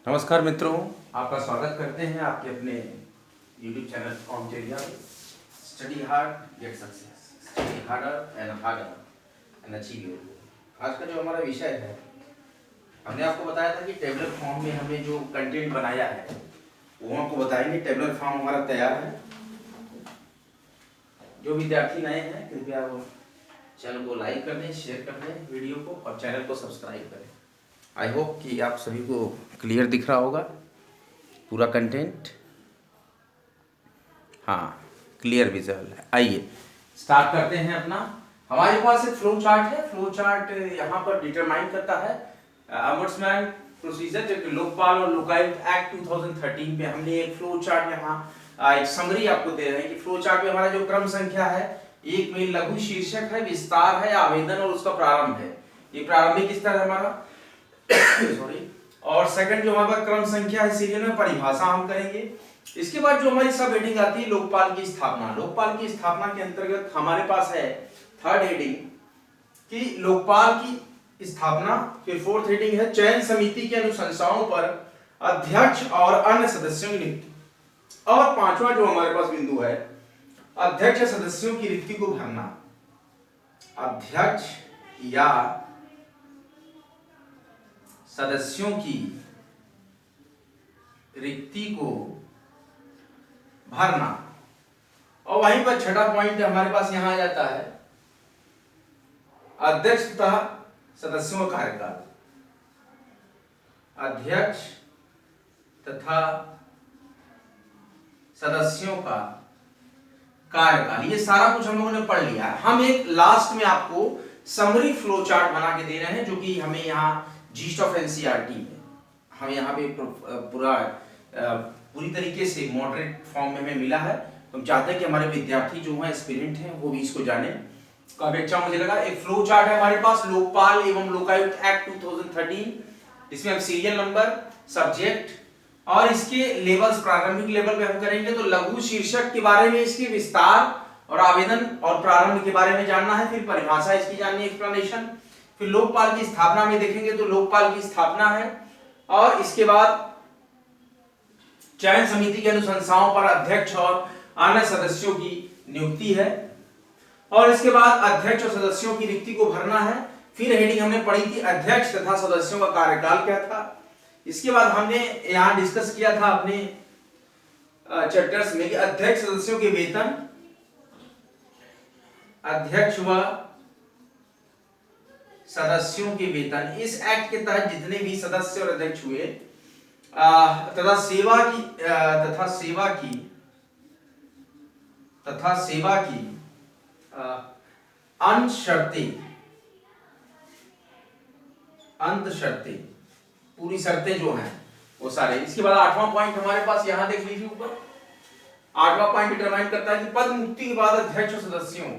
नमस्कार मित्रों, आपका स्वागत करते हैं आपके अपने YouTube चैनल कॉम्टेरिया study hard get success, study harder and achieve your goal. आज का जो हमारा विषय है, हमने आपको बताया था कि टेबलर फॉर्म में हमने जो कंटेंट बनाया है वो आपको बताएंगे। टेबलर फॉर्म हमारा तैयार है। जो विद्यार्थी नए हैं कृपया वो चैनल को लाइक कर दें, शेयर कर दें वीडियो को और चैनल को सब्सक्राइब करें। आई होप कि आप सभी को क्लियर दिख रहा होगा पूरा कंटेंट। हाँ, क्लियर विजुअल है। आइए स्टार्ट करते हैं अपना। हमारे पास एक फ्लो चार्ट है। फ्लो चार्ट यहाँ पर डिटरमाइन करता है अम्बड्समैन प्रोसीजर, जो लोकपाल और लोकायुक्त एक्ट 2013 पे हमने एक फ्लो चार्ट यहाँ एक समरी आपको दे रहे हैं कि फ्लो चार्ट में हमारा जो क्रम संख्या है, एक में लघु शीर्षक है, विस्तार है, आवेदन और उसका प्रारंभ है। ये प्रारंभिक स्तर है हमारा सॉरी। और सेकंड जो हमारा क्रम संख्या है, सीरियल में परिभाषा हम करेंगे। इसके बाद जो हमारी सब हेडिंग आती है लोकपाल की स्थापना। लोकपाल की स्थापना के अंतर्गत हमारे पास है थर्ड हेडिंग कि लोकपाल की स्थापना। फिर फोर्थ हेडिंग है चयन समिति की अनुशंसाओं पर अध्यक्ष और अन्य सदस्यों की नियुक्ति। और पांचवा जो हमारे पास बिंदु है, अध्यक्ष सदस्यों की रिक्ति को भरना। अध्यक्ष या सदस्यों की रिक्ति को भरना। और वहीं पर छठा पॉइंट हमारे पास यहां आ जाता है अध्यक्ष तथा सदस्यों का कार्यकाल। अध्यक्ष तथा सदस्यों का कार्यकाल, ये सारा कुछ हम लोगों ने पढ़ लिया है। हम एक लास्ट में आपको समरी फ्लो चार्ट बना के दे रहे हैं, जो कि हमें यहाँ जीस्ट ऑफ एनसीईआरटी में हम यहाँ पे पूरी तरीके से मॉडरेट फॉर्म में हमें मिला है। तो हम चाहते हैं कि हमारे विद्यार्थी जो हैं एस्पिरेंट हैं वो भी इसको जाने। काफी अच्छा मुझे लगा। एक फ्लो चार्ट है हमारे पास लोकपाल एवं लोकायुक्त एक्ट 2013। इसमें हम सीरियल नंबर, सब्जेक्ट और इसके लेवल्स, प्रारंभिक लेवल पे हम करेंगे तो लघु शीर्षक के बारे में, इसके विस्तार और आवेदन और प्रारंभ के बारे में जानना है। फिर परिभाषा इसकी जाननी, एक्सप्लेनेशन। फिर लोकपाल की स्थापना में देखेंगे तो लोकपाल की स्थापना है। और इसके बाद चयन समिति की अनुशंसाओं पर अध्यक्ष और अन्य सदस्यों की नियुक्ति है। और इसके बाद अध्यक्ष और सदस्यों की रिक्ति को भरना है। फिर हेडिंग हमने पढ़ी थी अध्यक्ष तथा सदस्यों का कार्यकाल क्या था। इसके बाद हमने यहां डिस्कस किया था अपने चैप्टर्स में कि अध्यक्ष सदस्यों के वेतन, अध्यक्ष व सदस्यों के वेतन। इस एक्ट के तहत जितने भी सदस्य और अध्यक्ष हुए तथा सेवा की अंत शर्तें, पूरी शर्तें जो हैं वो सारे। इसके बाद आठवां पॉइंट हमारे पास यहां देख लीजिए ऊपर। आठवां पॉइंट डिटरमाइन करता है कि पद मुक्ति के बाद अध्यक्ष और सदस्यों,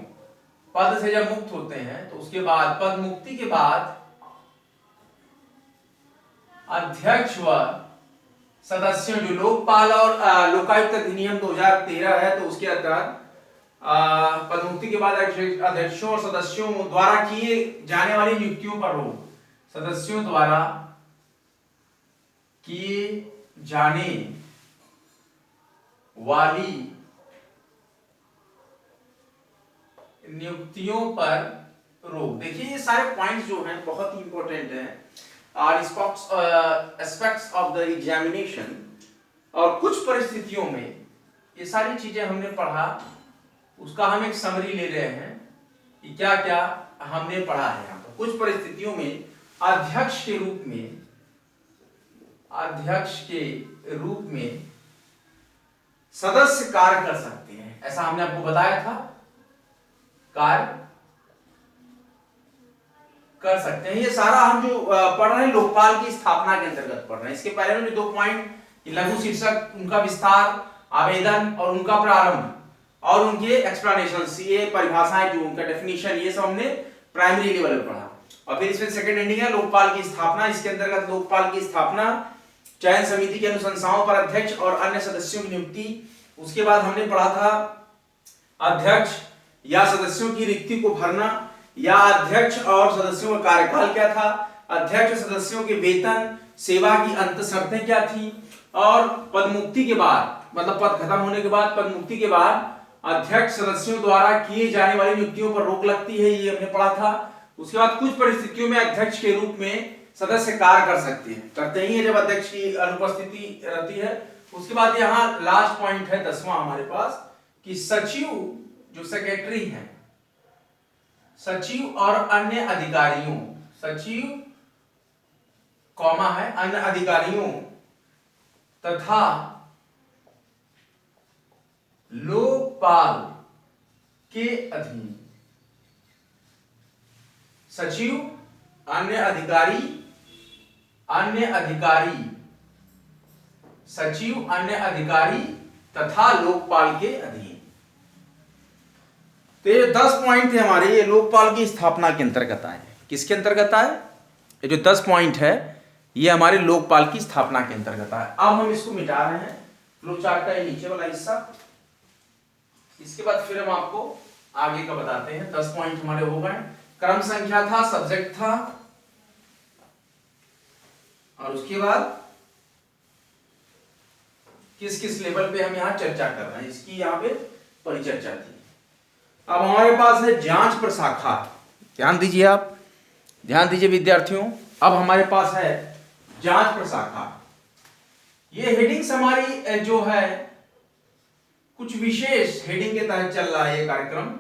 पद से जब मुक्त होते हैं तो उसके बाद पद मुक्ति के बाद अध्यक्ष व सदस्यों, जो लोकपाल और लोकायुक्त अधिनियम 2013 है तो उसके तहत पद मुक्ति के बाद अध्यक्षों और सदस्यों द्वारा किए जाने वाली नियुक्तियों पर रोक। सदस्यों द्वारा किए जाने वाली नियुक्तियों पर रोक। देखिए ये सारे पॉइंट्स जो हैं बहुत ही इंपॉर्टेंट हैं और एस्पेक्ट्स ऑफ द एग्जामिनेशन। और कुछ परिस्थितियों में ये सारी चीजें हमने पढ़ा, उसका हम एक समरी ले रहे हैं कि क्या क्या हमने पढ़ा है। यहाँ पर कुछ परिस्थितियों में अध्यक्ष के रूप में सदस्य कार्य कर सकते हैं, ऐसा हमने आपको बताया था। कार्य कर सकते हैं। ये सारा हम जो पढ़ रहे हैं लोकपाल की स्थापना के अंतर्गत पढ़ रहे हैं। इसके पहले में 2 पॉइंट, लघु शीर्षक, उनका विस्तार, आवेदन और उनका प्रारंभ और उनके एक्सप्लेनेशंस, ये परिभाषाएं, जो उनका डेफिनेशन, ये सब हमने प्राइमरी लेवल पे पढ़ा। और फिर इसमें सेकंड हेडिंग है लोकपाल की स्थापना। इसके अंतर्गत लोकपाल की स्थापना, चयन समिति की अनुशंसाओं पर अध्यक्ष और अन्य सदस्यों की नियुक्ति। उसके बाद हमने पढ़ा था अध्यक्ष या सदस्यों की रिक्ति को भरना, या अध्यक्ष और सदस्यों का कार्यकाल क्या था, अध्यक्ष सदस्यों के वेतन, सेवा की अंत शर्तें क्या थी, और पदमुक्ति के बाद मतलब पद खत्म होने के बाद पदमुक्ति के बाद अध्यक्ष सदस्यों द्वारा किए जाने वाली नियुक्तियों पर रोक लगती है, ये हमने पढ़ा था। उसके बाद कुछ परिस्थितियों में अध्यक्ष के रूप में सदस्य कार्य कर सकते हैं, करते ही है जब अध्यक्ष की अनुपस्थिति रहती है। उसके बाद यहाँ लास्ट पॉइंट है 10वां हमारे पास कि सचिव जो सेक्रेटरी हैं, सचिव और अन्य अधिकारियों, सचिव कॉमा है अन्य अधिकारियों तथा लोकपाल के अधीन, सचिव अन्य अधिकारी सचिव अन्य अधिकारी तथा लोकपाल के अधीन। तो ये 10 पॉइंट थे हमारे, ये लोकपाल की स्थापना के अंतर्गत आए। किसके अंतर्गत आए? ये जो 10 पॉइंट है ये हमारे लोकपाल की स्थापना के अंतर्गत आए। अब हम इसको मिटा रहे हैं, फ्लो चार्ट का ये नीचे वाला हिस्सा। इसके बाद फिर हम आपको आगे का बताते हैं। 10 पॉइंट हमारे हो गए। क्रम संख्या था, सब्जेक्ट था, और उसके बाद किस किस लेवल पे हम यहाँ चर्चा कर रहे हैं इसकी यहाँ पे परिचर्चा थी। अब हमारे पास है जांच प्रशाखा। ध्यान दीजिए, आप ध्यान दीजिए विद्यार्थियों। अब हमारे पास है जांच प्रशाखा। ये हेडिंग्स हमारी जो है कुछ विशेष हेडिंग के तहत चल रहा है ये कार्यक्रम,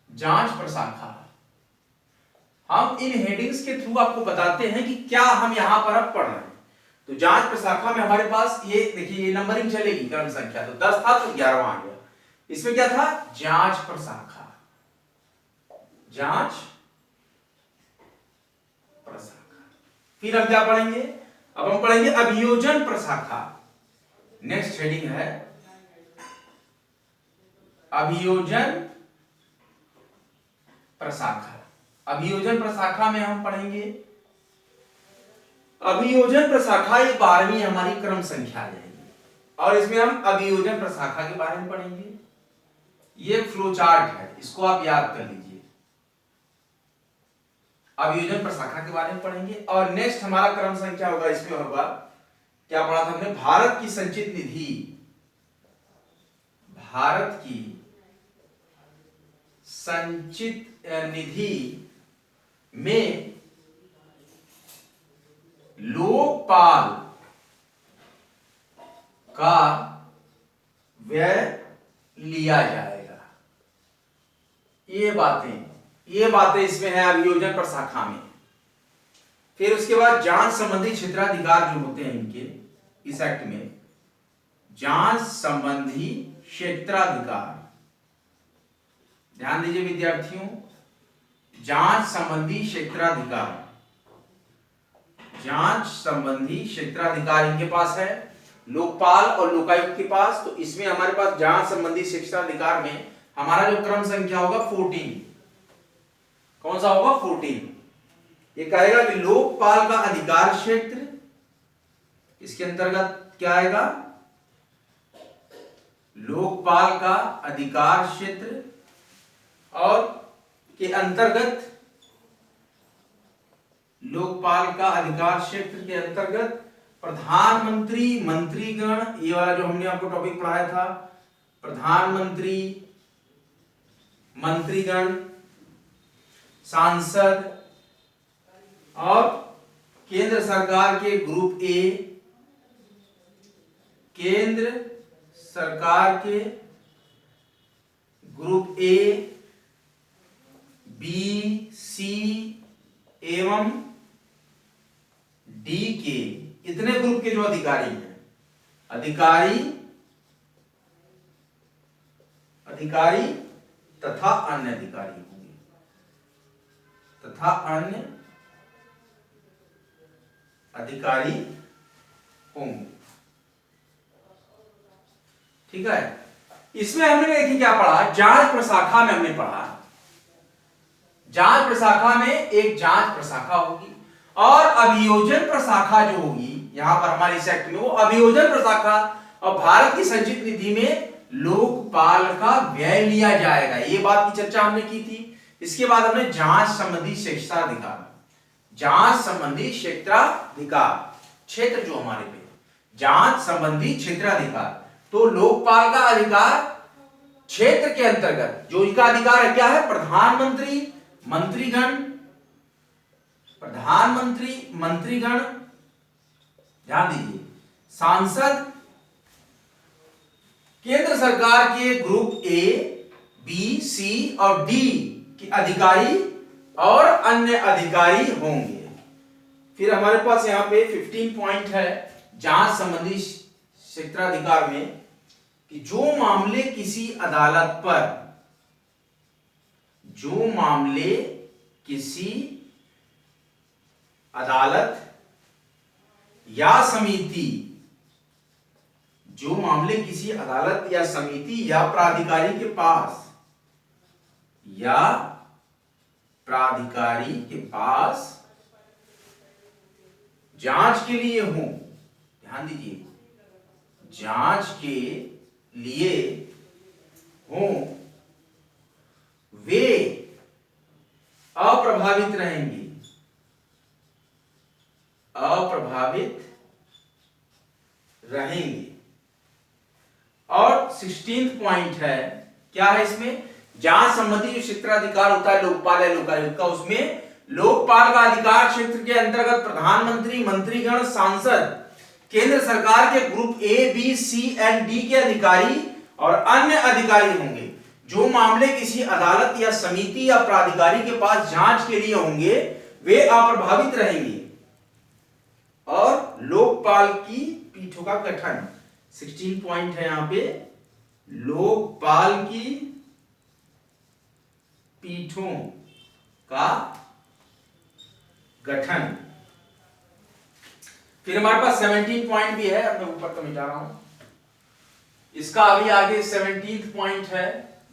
जांच प्रशाखा। हम इन हेडिंग्स के थ्रू आपको बताते हैं कि क्या हम यहां पर अब पढ़ रहे हैं। तो जांच प्रशाखा में हमारे पास ये देखिए, ये नंबरिंग चलेगी, क्रम संख्या तो 10 था तो 11वां आ गया। इसमें क्या था? जांच प्रशाखा, जांच प्रशाखा। फिर हम क्या पढ़ेंगे? अब हम पढ़ेंगे अभियोजन प्रशाखा। नेक्स्ट हेडिंग है अभियोजन प्रशाखा। अभियोजन प्रशाखा में हम पढ़ेंगे अभियोजन प्रशाखा, ये 12वीं हमारी क्रम संख्या आ जाएगी, और इसमें हम अभियोजन प्रशाखा के बारे में पढ़ेंगे। ये फ्लो चार्ट है, इसको आप याद कर लीजिए। अभियोजन प्रशाखा के बारे में पढ़ेंगे, और नेक्स्ट हमारा क्रम संख्या होगा, इसमें होगा क्या पढ़ा था हमने? भारत की संचित निधि, भारत की संचित निधि में लोकपाल का व्यय लिया जाएगा। ये बातें इसमें है अभियोजन प्रशाखा में। फिर उसके बाद जांच संबंधी क्षेत्राधिकार जो होते हैं इनके, इस एक्ट में जांच संबंधी क्षेत्राधिकार, ध्यान दीजिए विद्यार्थियों, जांच संबंधी क्षेत्राधिकार, जांच संबंधी क्षेत्राधिकार इनके पास है, लोकपाल और लोकायुक्त के पास। तो इसमें हमारे पास जांच संबंधी क्षेत्राधिकार में हमारा जो क्रम संख्या होगा 14। कौन सा होगा? 14। ये कहेगा कि लोकपाल का अधिकार क्षेत्र, इसके अंतर्गत क्या आएगा? लोकपाल का अधिकार क्षेत्र, और के अंतर्गत लोकपाल का अधिकार क्षेत्र के अंतर्गत प्रधानमंत्री, मंत्रीगण, ये वाला जो हमने आपको टॉपिक पढ़ाया था, प्रधानमंत्री, मंत्रीगण, सांसद, और केंद्र सरकार के ग्रुप ए, केंद्र सरकार के ग्रुप ए, बी, सी एवं डी के इतने ग्रुप के जो अधिकारी हैं, अधिकारी तथा अन्य अधिकारी होंगे, तथा अन्य अधिकारी होंगे। ठीक है। इसमें हमने देखिए क्या पढ़ा, जांच प्रशाखा में हमने पढ़ा, जांच प्रशाखा में एक जांच प्रशाखा होगी, और अभियोजन प्रशाखा जो होगी यहां पर हमारे इस एक्ट में, वो अभियोजन प्रशाखा, और भारत की संचित निधि में लोकपाल का व्यय लिया जाएगा। ये बात की चर्चा हमने की थी। इसके बाद हमने जांच संबंधी क्षेत्राधिकार, जांच संबंधी क्षेत्राधिकार, क्षेत्र जो हमारे पे जांच संबंधी क्षेत्राधिकार, तो लोकपाल का अधिकार क्षेत्र के अंतर्गत जो इसका अधिकार है क्या है, प्रधानमंत्री, मंत्रीगण, प्रधानमंत्री, मंत्रीगण, ध्यान दीजिए, सांसद, केंद्र सरकार के ग्रुप ए, बी, सी और डी के अधिकारी और अन्य अधिकारी होंगे। फिर हमारे पास यहां पे 15 पॉइंट है जांच संबंधी क्षेत्राधिकार में कि जो मामले किसी अदालत पर, जो मामले किसी अदालत या समिति, जो मामले किसी अदालत या समिति या प्राधिकारी के पास, या प्राधिकारी के पास जांच के लिए हो, ध्यान दीजिए, जांच के लिए हो, वे अप्रभावित रहेंगे, अप्रभावित रहेंगे। और 16th पॉइंट है, क्या है इसमें, जांच संबंधी जो क्षेत्राधिकार होता है लोकपाल या लोकायुक्त का, उसमें लोकपाल का अधिकार क्षेत्र के अंतर्गत प्रधानमंत्री, मंत्रीगण, सांसद, केंद्र सरकार के group A, B, C and D के अधिकारी और अन्य अधिकारी होंगे। जो मामले किसी अदालत या समिति या प्राधिकारी के पास जांच के लिए होंगे वे अप्रभावित रहेंगे। और लोकपाल की पीठों का गठन, 16 पॉइंट है यहां पे, लोकपाल की पीठों का गठन। फिर हमारे पास 17 पॉइंट भी है, अब मैं ऊपर तो मिटा रहा हूं, इसका अभी आगे 17th पॉइंट है,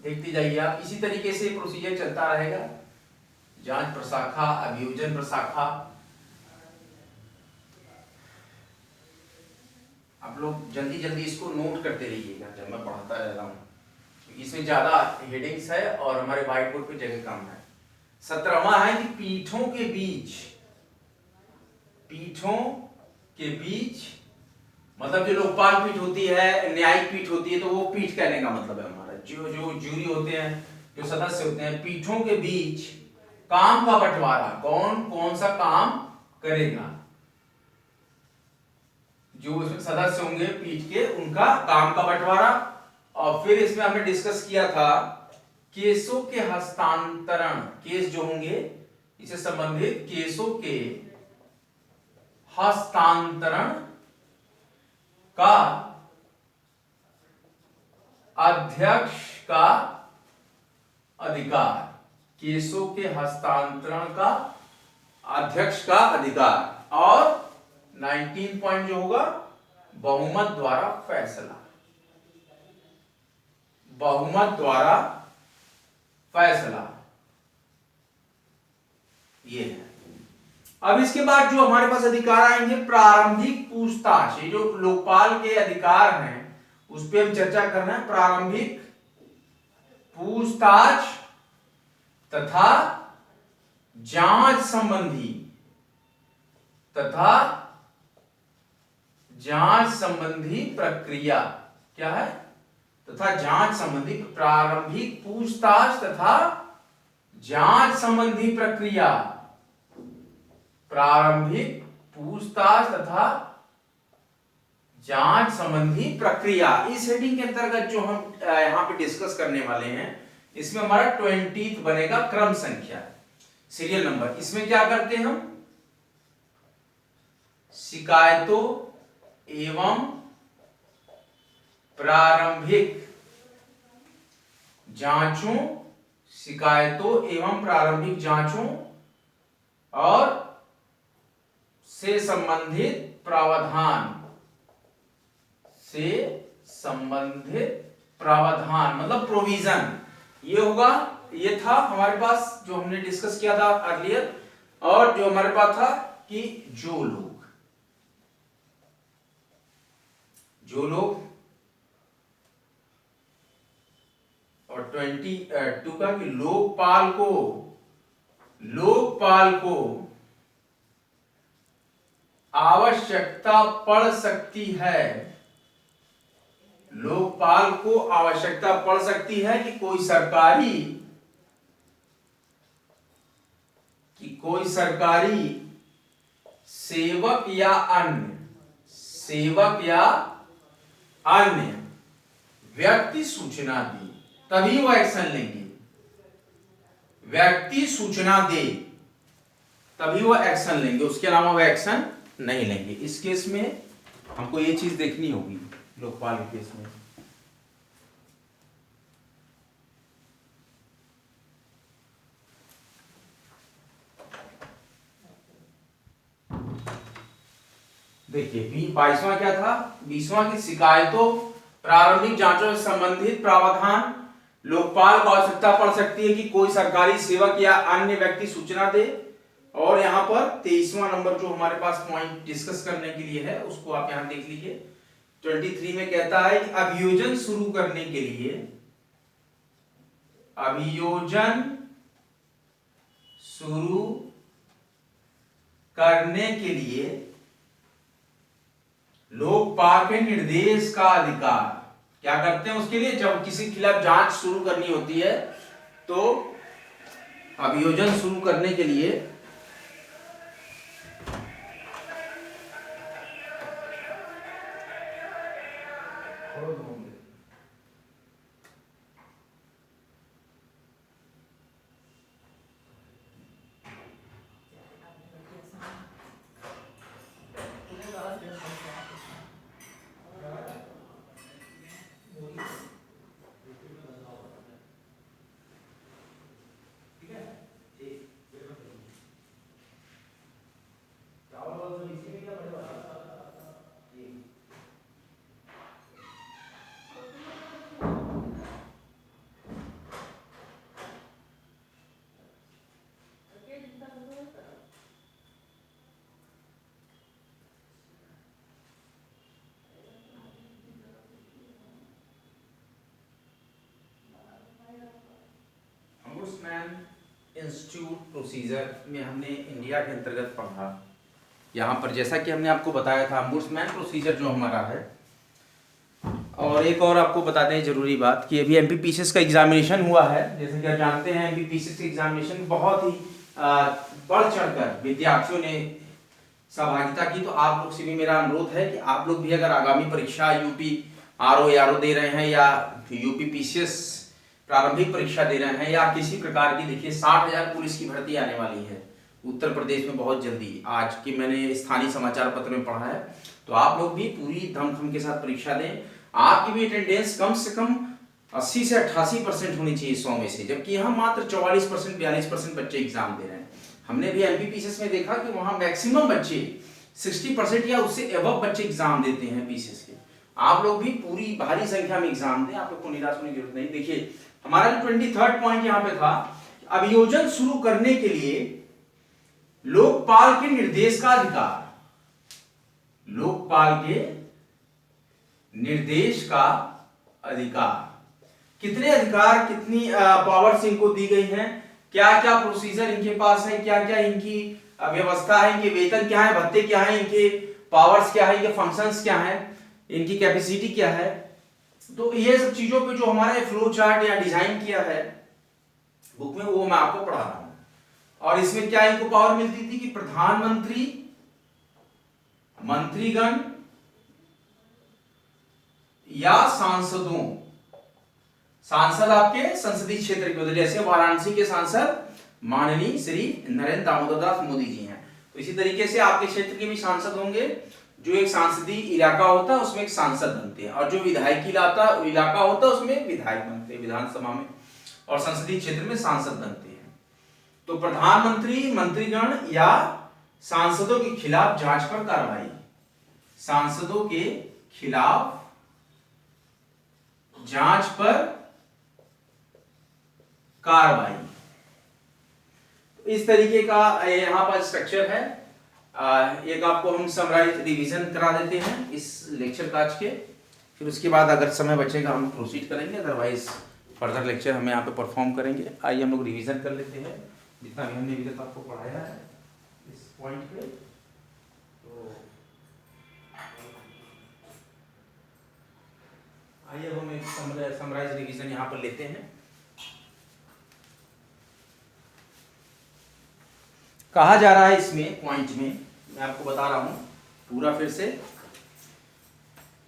देखते जाइए आप। इसी तरीके से प्रोसीजर चलता रहेगा, जांच प्रशाखा, अभियोजन प्रशाखा। आप लोग जल्दी जल्दी इसको नोट करते रहिएगा जब मैं पढ़ाता रहता हूँ, क्योंकि इसमें ज्यादा हेडिंग्स है और हमारे व्हाइट बोर्ड पे जगह कम है। 17वां है कि पीठों के बीच, पीठों के बीच मतलब जो लोकपाल पीठ होती है, न्यायिक पीठ होती है, तो वो पीठ कहने का मतलब है हमारा, जो जूरी होते हैं, जो सदस्य होते हैं, पीठों के बीच काम का बंटवारा, कौन कौन सा काम करेगा, जो इसमें सदस्य होंगे पीठ के, उनका काम का बंटवारा। और फिर इसमें हमने डिस्कस किया था केसों के हस्तांतरण, केस जो होंगे इससे संबंधित केसों के हस्तांतरण का अध्यक्ष का अधिकार, केसों के हस्तांतरण का अध्यक्ष का अधिकार। और 19 पॉइंट जो होगा, बहुमत द्वारा फैसला, बहुमत द्वारा फैसला, ये है। अब इसके बाद जो हमारे पास अधिकार आएंगे, प्रारंभिक पूछताछ, ये जो लोकपाल के अधिकार हैं उस पर हम चर्चा करना है। प्रारंभिक पूछताछ तथा जांच संबंधी, तथा जांच संबंधी प्रक्रिया, क्या है, तथा जांच संबंधी, प्रारंभिक पूछताछ तथा जांच संबंधी प्रक्रिया, प्रारंभिक पूछताछ तथा जांच संबंधी प्रक्रिया। इस हेडिंग के अंतर्गत जो हम यहां पे डिस्कस करने वाले हैं, इसमें हमारा 20th बनेगा क्रम संख्या, सीरियल नंबर। इसमें क्या करते हैं हम, शिकायतों एवं प्रारंभिक जांचों, शिकायतों एवं प्रारंभिक जांचों और से संबंधित प्रावधान, से संबंधित प्रावधान मतलब प्रोविजन, ये होगा। ये था हमारे पास जो हमने डिस्कस किया था अर्लियर। और जो हमारे पास था कि जो लोग और 22 का कि लोकपाल को आवश्यकता पड़ सकती है, लोकपाल को आवश्यकता पड़ सकती है कि कोई सरकारी सेवक या अन्य व्यक्ति सूचना दे, तभी वो एक्शन लेंगे। व्यक्ति सूचना दे तभी वो एक्शन लेंगे, उसके अलावा वो एक्शन नहीं लेंगे। इस केस में हमको ये चीज देखनी होगी लोकपाल के केस में। देखिए 22वां क्या था, 20वां की शिकायतों प्रारंभिक जांचों से संबंधित प्रावधान लोकपाल को आवश्यकता पड़ सकती है कि कोई सरकारी सेवक या अन्य व्यक्ति सूचना दे। और यहाँ पर 23वां नंबर जो हमारे पास पॉइंट डिस्कस करने के लिए है उसको आप यहाँ देख लीजिए। 23 में कहता है कि अभियोजन शुरू करने के लिए लोकपाल के निर्देश का अधिकार। क्या करते हैं उसके लिए, जब किसी के खिलाफ जांच शुरू करनी होती है तो अभियोजन शुरू करने के लिए इंस्टीट्यूट प्रोसीजर में हमने इंडिया के अंतर्गत पढ़ा। यहाँ पर जैसा कि हमने आपको बताया था ओम्बुड्समैन प्रोसीजर जो हमारा है। और एक और आपको बता दें जरूरी बात कि अभी एमपीपीसीएस का एग्जामिनेशन हुआ है। जैसे कि आप जानते हैं एमपीपीसीएस के एग्जामिनेशन बहुत ही बढ़ चढ़कर विद्यार्थियों ने सहभागिता की। तो आप लोग से भी मेरा अनुरोध है कि आप लोग भी अगर आगामी परीक्षा यूपी आरओ दे रहे हैं या यूपीपीसीएस प्रारंभिक परीक्षा दे रहे हैं या किसी प्रकार की, देखिए 60,000 पुलिस की भर्ती आने वाली है उत्तर प्रदेश में बहुत जल्दी। आज की मैंने स्थानीय समाचार पत्र में पढ़ा है। तो आप लोग भी पूरी दमखम के साथ परीक्षा दें। आपकी भी अटेंडेंस कम से कम 80 से 88% होनी चाहिए 100 में से, जबकि यहाँ मात्र 44% 42% बच्चे एग्जाम दे रहे हैं। हमने भी एमपीपीसीएस में देखा कि वहाँ मैक्सिमम बच्चे 60% या उससे एबव बच्चे एग्जाम देते हैं पीसीएस के। आप लोग भी पूरी भारी संख्या में एग्जाम दें, आप लोग को निराश होने की जरूरत नहीं। देखिए हमारा जो 23rd पॉइंट यहाँ पे था, अभियोजन शुरू करने के लिए लोकपाल के निर्देश का अधिकार। लोकपाल के निर्देश का अधिकार, कितने अधिकार, कितनी पावर्स इनको दी गई हैं, क्या क्या प्रोसीजर इनके पास है, क्या क्या इनकी व्यवस्था है, इनके वेतन क्या है, भत्ते क्या है, इनके पावर्स क्या है, इनके फंक्शंस क्या है, इनकी कैपेसिटी क्या है। तो ये सब चीजों पे जो हमारे फ्लो चार्ट या डिजाइन किया है बुक में, वो मैं आपको पढ़ा रहा हूं। और इसमें क्या इनको पावर मिलती थी कि प्रधानमंत्री, मंत्रीगण या सांसदों, सांसद आपके संसदीय क्षेत्र के होते, जैसे वाराणसी के सांसद माननीय श्री नरेंद्र दामोदर दास मोदी जी हैं, तो इसी तरीके से आपके क्षेत्र के भी सांसद होंगे। जो एक सांसदीय इलाका होता है उसमें एक सांसद बनते हैं, और जो विधायकी इलाका होता है उसमें विधायक बनते हैं विधानसभा में, और संसदीय क्षेत्र में सांसद बनते हैं। तो प्रधानमंत्री, मंत्रीगण या सांसदों के खिलाफ जांच पर कार्रवाई, सांसदों के खिलाफ जांच पर कार्रवाई, इस तरीके का यहां पर स्ट्रक्चर है। एक आपको हम समराइज रिवीजन करा देते हैं इस लेक्चर का आज के, फिर उसके बाद अगर समय बचेगा हम प्रोसीड करेंगे, अदरवाइज फर्दर लेक्चर हम यहाँ पे परफॉर्म करेंगे। आइए हम लोग रिवीजन कर लेते हैं जितना भी हमने अभी तक आपको पढ़ाया है इस पॉइंट पे। तो आइए अब हम एक समराइज रिवीजन यहाँ पर लेते हैं। कहा जा रहा है इसमें पॉइंट में, मैं आपको बता रहा हूं पूरा फिर से।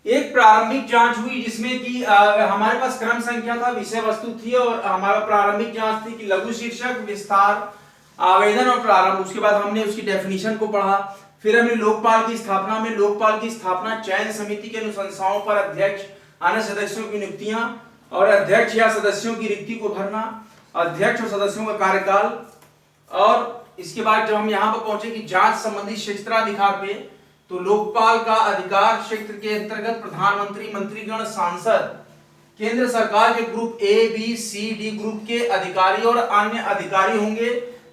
एक प्रारंभिक जांच हुई जिसमें कि हमारे पास क्रम संख्या था, विषय वस्तु थी और हमारा प्रारंभिक जांच थी कि लघु शीर्षक, विस्तार, आवेदन और प्रारंभ। उसके बाद हमने उसकी डेफिनेशन को पढ़ा। फिर हमने लोकपाल की स्थापना में लोकपाल की स्थापना, चयन समिति के अनुशंसाओं पर अध्यक्ष, अन्य सदस्यों की नियुक्तियां और अध्यक्ष या सदस्यों की रिक्ति को भरना, अध्यक्ष और सदस्यों का कार्यकाल। और इसके बाद जब हम यहाँ पर पहुंचे कि जांच संबंधी क्षेत्राधिकार पे, तो लोकपाल का अधिकार क्षेत्र के अंतर्गत प्रधानमंत्री, मंत्रीगण, सांसद, केंद्र सरकार के group A, B, C, D group के अधिकारी और अन्य अधिकारी होंगे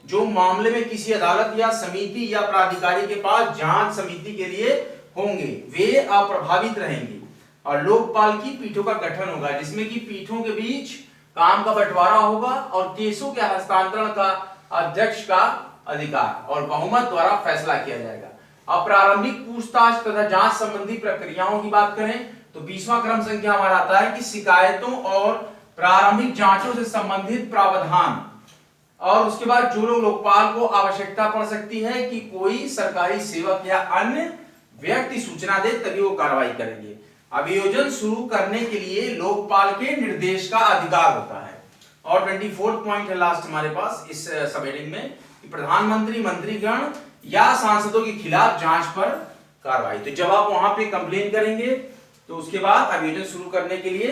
जो मामले में किसी अदालत या समिति या प्राधिकारी के पास जांच समिति के लिए होंगे, वे अप्रभावित रहेंगे। और लोकपाल की पीठों का गठन होगा जिसमें कि पीठों के बीच काम का बंटवारा होगा और केसों के हस्तांतरण का अध्यक्ष का अधिकार और बहुमत द्वारा फैसला किया जाएगा। अब प्रारंभिक पूछताछ तथा जांच संबंधी प्रक्रियाओं की बात करें तो 20वां क्रम संख्या हमारा आता है कि शिकायतों और प्रारंभिक जांचों से संबंधित प्रावधान। और उसके बाद जो लोग लोकपाल को आवश्यकता पड़ सकती है कि कोई सरकारी सेवक या अन्य व्यक्ति सूचना दे तभी वो कार्रवाई करेंगे। अभियोजन शुरू करने के लिए लोकपाल के निर्देश का अधिकार होता है। और 24 पॉइंट है लास्ट हमारे पास इस सब हेडिंग में कि प्रधानमंत्री, मंत्रीगण या सांसदों के खिलाफ जांच पर कार्रवाई। तो जब आप वहां पे कंप्लेन करेंगे तो उसके बाद अभियोजन शुरू करने के लिए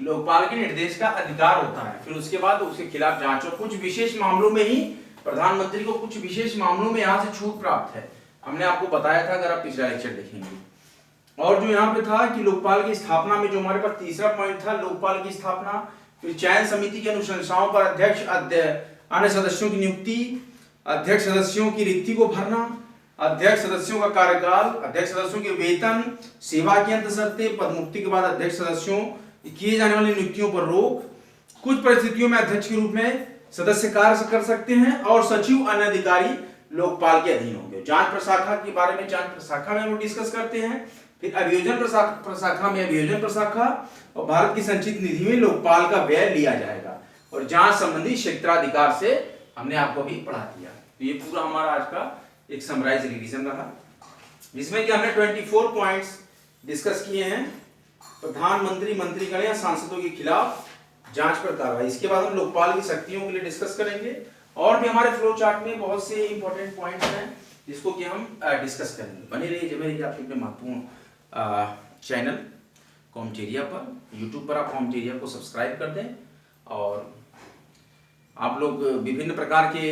लोकपाल के निर्देश का अधिकार होता है। फिर उसके बाद उसके खिलाफ जांच और कुछ विशेष मामलों में ही प्रधानमंत्री को कुछ विशेष मामलों में यहाँ से छूट प्राप्त है। हमने आपको बताया था अगर आप पिछला लेक्चर देखेंगे। और जो यहाँ पे था कि लोकपाल की स्थापना में जो हमारे पास तीसरा पॉइंट था, लोकपाल की स्थापना, फिर चयन समिति के अनुशंसाओं पर अध्यक्ष, अन्य सदस्यों की नियुक्ति, अध्यक्ष सदस्यों की रिक्ति को भरना, अध्यक्ष सदस्यों का कार्यकाल, अध्यक्ष सदस्यों के वेतन, सेवा की अंत शर्तें, पदमुक्ति के बाद अध्यक्ष सदस्यों किए जाने वाली नियुक्तियों पर रोक, कुछ परिस्थितियों में अध्यक्ष के रूप में सदस्य कार्य कर सकते हैं और सचिव अन्य अधिकारी लोकपाल के अधीन होंगे। जांच प्रशाखा के बारे में जांच प्रशाखा में हम डिस्कस करते हैं। फिर अभियोजन प्रशाखा में अभियोजन प्रशाखा और भारत की संचित निधि में लोकपाल का व्यय लिया जाएगा। और जांच संबंधी क्षेत्राधिकार से हमने आपको अभी पढ़ा दिया। तो ये पूरा हमारा आज का एक समराइज रिवीजन रहा जिसमें कि हमने 24 पॉइंट्स डिस्कस किए हैं। प्रधानमंत्री, मंत्रीगण या सांसदों के खिलाफ जांच पर कार्रवाई। इसके बाद हम लोकपाल की शक्तियों के लिए डिस्कस करेंगे और भी हमारे फ्लो चार्ट में बहुत से इंपॉर्टेंट पॉइंट्स हैं जिसको कि हम डिस्कस करेंगे। बने रहिए जब रहिए आपके अपने महत्वपूर्ण चैनल कॉमटेरिया पर। यूट्यूब पर आप कॉमटेरिया को सब्सक्राइब कर दें और आप लोग विभिन्न प्रकार के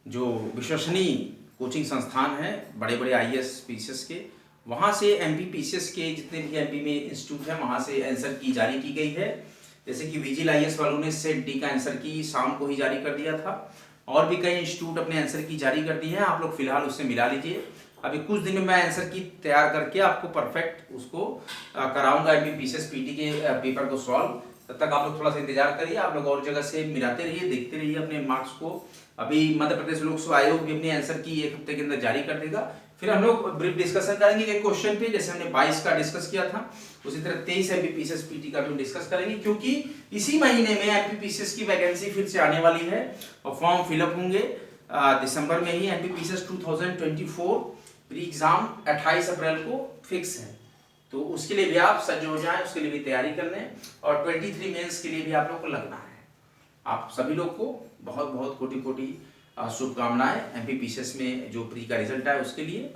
जो विश्वसनीय कोचिंग संस्थान हैं बड़े बड़े IAS PCS के, वहाँ से MP PCS के जितने भी MP में इंस्टीट्यूट हैं वहाँ से आंसर की जारी की गई है। जैसे कि विजिल IAS वालों ने सेट D का आंसर की शाम को ही जारी कर दिया था और भी कई इंस्टीट्यूट अपने आंसर की जारी कर दी है। आप लोग फिलहाल उससे मिला लीजिए। अभी कुछ दिन में मैं आंसर की तैयार करके आपको परफेक्ट उसको कराऊंगा MP PCS PT के पेपर को सॉल्व। तब तक आप लोग थोड़ा सा इंतजार करिए। आप लोग और जगह से मिलाते रहिए, देखते रहिए अपने मार्क्स को। अभी मध्य प्रदेश लोक सेवा आयोग भी अपने आंसर की एक हफ्ते के अंदर जारी कर देगा। फिर हम लोग ब्रीफ डिस्कशन करेंगे एक क्वेश्चन पे, जैसे हमने 22 का डिस्कस किया था उसी तरह 23 MP PCS PT का भी डिस्कस करेंगे, क्योंकि इसी महीने में MP PCS की वैकेंसी फिर से आने वाली है और फॉर्म फिलअप होंगे दिसंबर में ही। MP PCS 2024 प्री एग्जाम 28 अप्रैल को फिक्स है, तो उसके लिए भी आप सज्ज हो जाएं, उसके लिए भी तैयारी कर लें और 23 मेंस के लिए भी आप लोग को लगना है। आप सभी लोग को बहुत बहुत कोटि कोटि शुभकामनाएं MP PCS में जो प्री का रिजल्ट आए उसके लिए।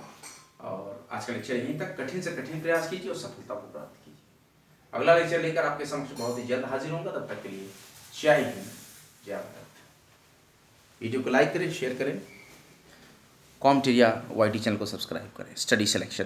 और आज का लेक्चर यहीं तक। कठिन से कठिन प्रयास कीजिए और सफलता को प्राप्त कीजिए। अगला लेक्चर लेकर आपके समक्ष बहुत ही जल्द हाजिर होगा। तब तक के लिए जय हिंद, जय भारत। वीडियो को लाइक करें, शेयर करें, कॉमटेरिया YT चैनल को सब्सक्राइब करें। Study selection